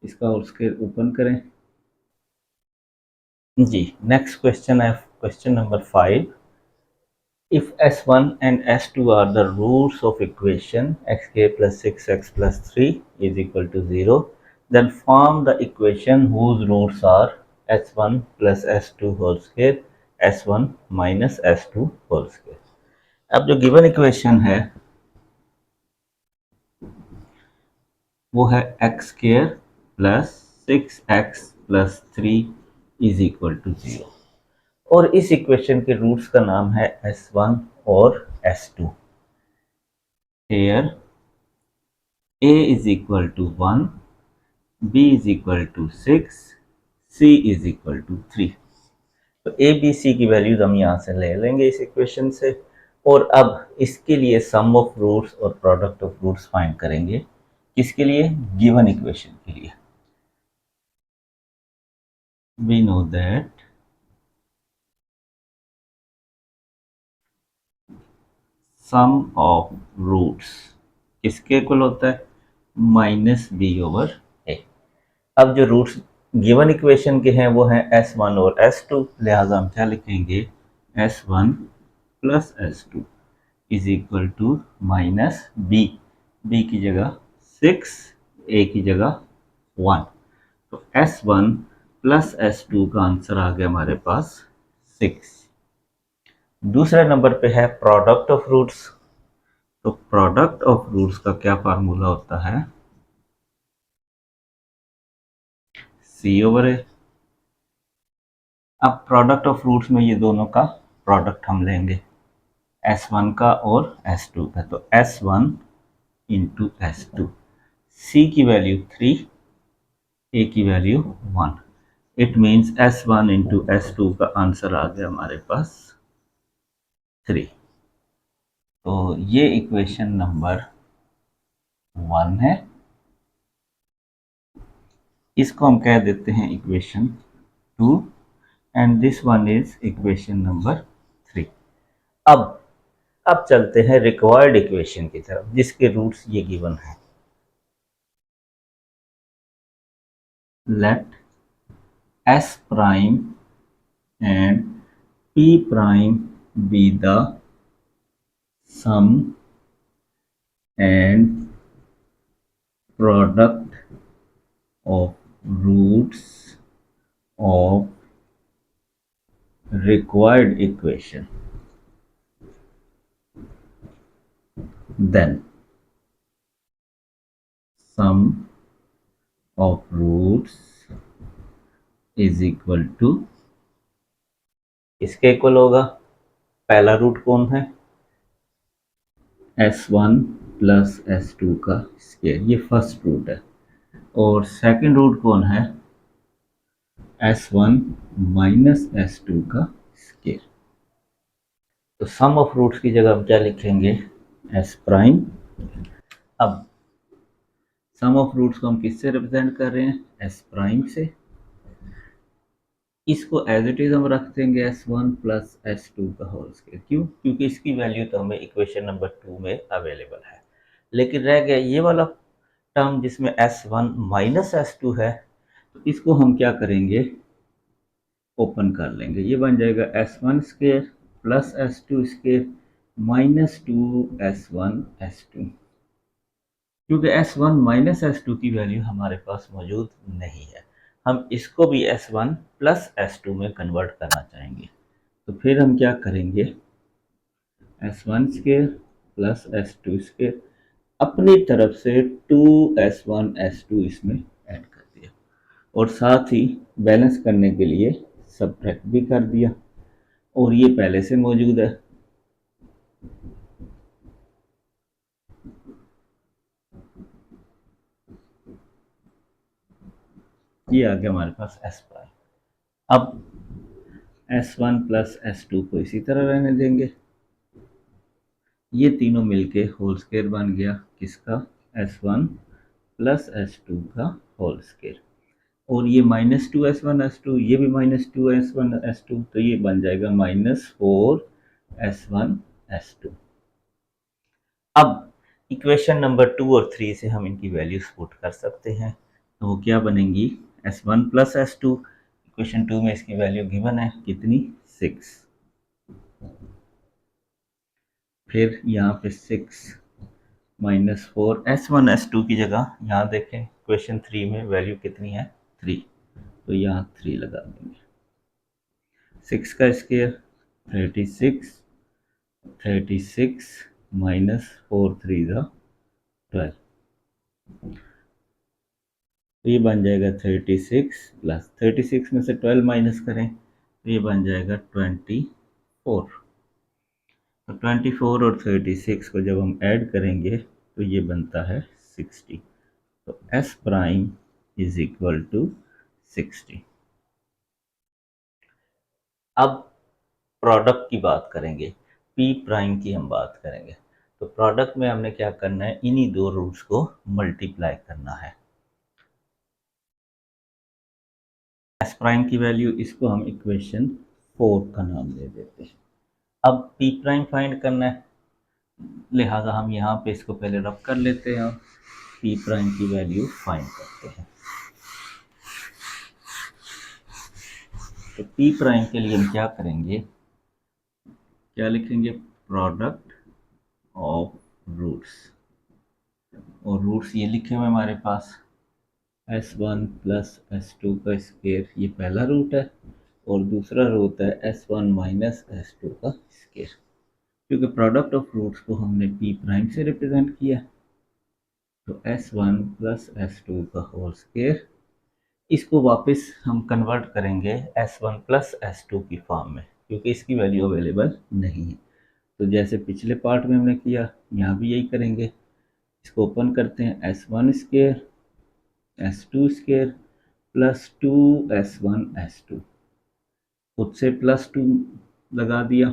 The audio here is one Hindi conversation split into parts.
इसका होल स्क्वायर ओपन करें जी। नेक्स्ट क्वेश्चन है question number 5। If s1 and s2 are the roots of equation xk plus 6x plus 3 is equal to 0, then form the equation whose roots are s1 plus s2 whole square s1 minus s2 whole square। अब जो गिवन इक्वेशन है वो है x square plus 6x plus 3 is equal to 0 और इस इक्वेशन के रूट्स का नाम है s1 और s2। Here a is equal to 1, b is equal to 6, c is equal to 3। तो a b c की वैल्यूज हम यहाँ से ले लेंगे इस इक्वेशन से और अब इसके लिए सम ऑफ रूट्स और प्रोडक्ट ऑफ रूट्स फाइंड करेंगे। किसके लिए? गिवन इक्वेशन के लिए। We know that sum of roots किसके इक्वल होता है? Minus B over A. अब जो रूट्स गिवन इक्वेशन के हैं वो हैं s1 और s2, लिहाजा हम क्या लिखेंगे? s1 plus s2 is equal to minus B की जगह 6, ए की जगह 1। तो s1 प्लस s2 का आंसर आ गया हमारे पास 6। दूसरे नंबर पे है प्रोडक्ट ऑफ रूट्स। तो प्रोडक्ट ऑफ रूट्स का क्या फार्मूला होता है? सी ओवर ए। अब प्रोडक्ट ऑफ रूट्स में ये दोनों का प्रोडक्ट हम लेंगे, s1 का और s2 का। तो s1 इंटू s2, c की वैल्यू 3, a की value 1। It means s1 into s2 का आंसर आ गया हमारे पास 3। तो ये इक्वेशन नंबर 1 है, इसको हम कह देते हैं equation 2 and this one is equation number 3। अब चलते हैं रिक्वायर्ड इक्वेशन की तरफ जिसके रूट्स ये गिवन है। Let s prime and p prime be the sum and product of roots of required equation, then sum of roots is equal to इसके इक्वल होगा। पहला रूट कौन है? s1 प्लस s2 का स्क्वायर, ये फर्स्ट रूट है। और सेकंड रूट कौन है? s1 माइनस s2 का स्क्वायर। तो सम ऑफ रूट्स की जगह हम क्या लिखेंगे? s prime. अब सम ऑफ रूट्स को हम किससे रिप्रेजेंट कर रहे हैं? s प्राइम से। इसको एज इट इज हम रख देंगे s1 प्लस s2 का होल स्क्वायर। क्यों? क्योंकि इसकी वैल्यू तो हमें इक्वेशन नंबर 2 में अवेलेबल है। लेकिन रह गया ये वाला टर्म जिसमें s1 माइनस s2 है, तो इसको हम क्या करेंगे? ओपन कर लेंगे। ये बन जाएगा s1 square plus s2 square minus 2s1 s2। क्योंकि s1 माइनस s2 की वैल्यू हमारे पास मौजूद नहीं है, हम इसको भी s1 प्लस s2 में कन्वर्ट करना चाहेंगे। तो फिर हम क्या करेंगे? s1 square plus s2 square अपनी तरफ से 2s1 s2 इसमें ऐड कर दिया और साथ ही बैलेंस करने के लिए सब्ट्रैक्ट भी कर दिया और ये पहले से मौजूद है। ये आ गया हमारे पास s प्राइम। अब s1 प्लस s2 को इसी तरह रहने देंगे। ये तीनों मिलके होल स्क्वायर बन गया किसका? s1 प्लस s2 का होल स्क्वायर। और ये माइनस 2s1 s2, ये भी माइनस 2s1s2, तो ये बन जाएगा माइनस 4s1s2। अब इक्वेशन नंबर 2 और 3 से हम इनकी वैल्यूज पुट कर सकते हैं। तो वो क्या बनेंगी, S1 प्लस S2। इक्वेशन 2 में इसकी वैल्यू गिवन है कितनी, 6। फिर यहाँ पे 6 माइनस 4, S1 S2 की जगह यहाँ देखें क्वेश्चन 3 में वैल्यू कितनी है, 3, तो यहाँ 3 लगा देंगे। 6 का स्क्वायर 36, 36 माइनस 4 3 ज़ा 12, तो ये बन जाएगा 36 प्लस 36 में से 12 माइनस करें तो ये बन जाएगा 24। तो 24 और 36 को जब हम ऐड करेंगे तो ये बनता है 60। तो S prime is equal to 60। अब प्रोडक्ट की बात करेंगे, P प्राइम की हम बात करेंगे। तो प्रोडक्ट में हमने क्या करना है, इन्हीं दो रूट्स को मल्टीप्लाई करना है। S प्राइम की वैल्यू, इसको हम इक्वेशन 4 का नाम दे देते हैं। अब P प्राइम फाइंड करना है, लिहाजा हम यहाँ पे इसको पहले रब कर लेते हैं और P प्राइम की वैल्यू फाइंड करते हैं। तो P प्राइम के लिए हम क्या करेंगे, क्या लिखेंगे, प्रोडक्ट ऑफ रूट्स, और रूट्स ये लिखे हुए हमारे पास S1 प्लस S2 का स्क्वायर, ये पहला रूट है, और दूसरा रूट है S1 माइनस S2 का स्क्वायर। क्योंकि प्रोडक्ट ऑफ रूट्स को हमने P प्राइम से रिप्रेजेंट किया, तो S1 प्लस S2 का होल स्क्वायर, इसको वापस हम कन्वर्ट करेंगे S1 प्लस S2 की फॉर्म में, क्योंकि इसकी वैल्यू अवेलेबल नहीं है। तो जैसे पिछले पार्ट में हमने किया, यहाँ भी यही करेंगे। इसको ओपन करते हैं, S1 square S2 square plus 2S1 S2, खुद से प्लस 2 लगा दिया,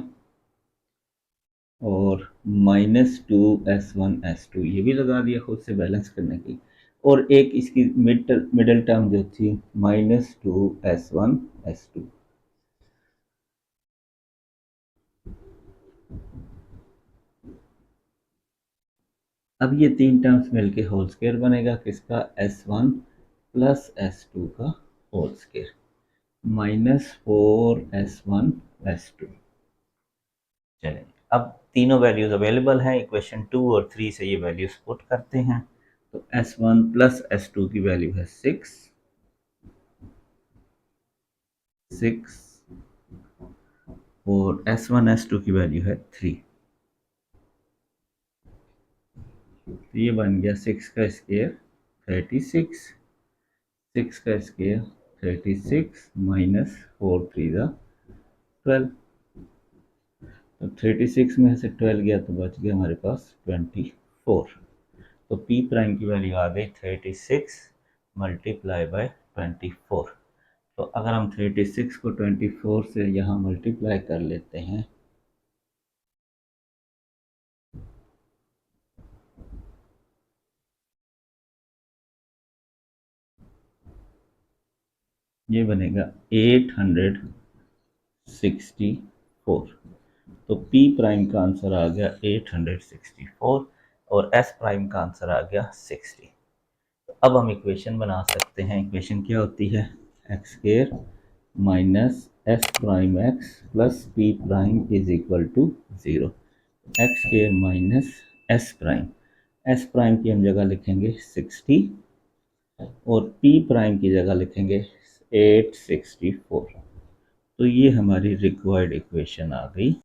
और -2S1 S2 ये भी लगा दिया खुद से बैलेंस करने की, और एक इसकी मिडल टर्म जो थी -2S1 S2। अब ये तीन टर्म्स मिलके होल स्क्वायर बनेगा किसका, S1 प्लस S2 का होल स्क्वायर, -4S1 S2। चलें, अब तीनों वैल्यूज अवेलेबल हैं, इक्वेशन 2 और 3 से ये वैल्यूज पुट करते हैं। तो S1 प्लस S2 की वैल्यू है 6 और S1 S2 की वैल्यू है 3। तो ये बन गया 6 का स्क्वायर 36, 6 का स्क्वायर 36 माइनस 4 3 ज़ा 12। तो 36 में से 12 गया तो बच गया हमारे पास 24। तो P प्राइम की वैल्यू आ गई 36 मल्टीप्लाई बाय 24। तो अगर हम 36 को 24 से यहाँ मल्टीप्लाई कर लेते हैं, ये बनेगा 864। तो P प्राइम का आंसर आ गया 864 और S प्राइम का आंसर आ गया 60। तो अब हम इक्वेशन बना सकते हैं। इक्वेशन क्या होती है, x square minus S prime x plus P prime is equal to 0। X square minus S prime की हम जगह लिखेंगे 60 और P प्राइम की जगह लिखेंगे 864। तो ये हमारी रिक्वायर्ड इक्वेशन आ गई।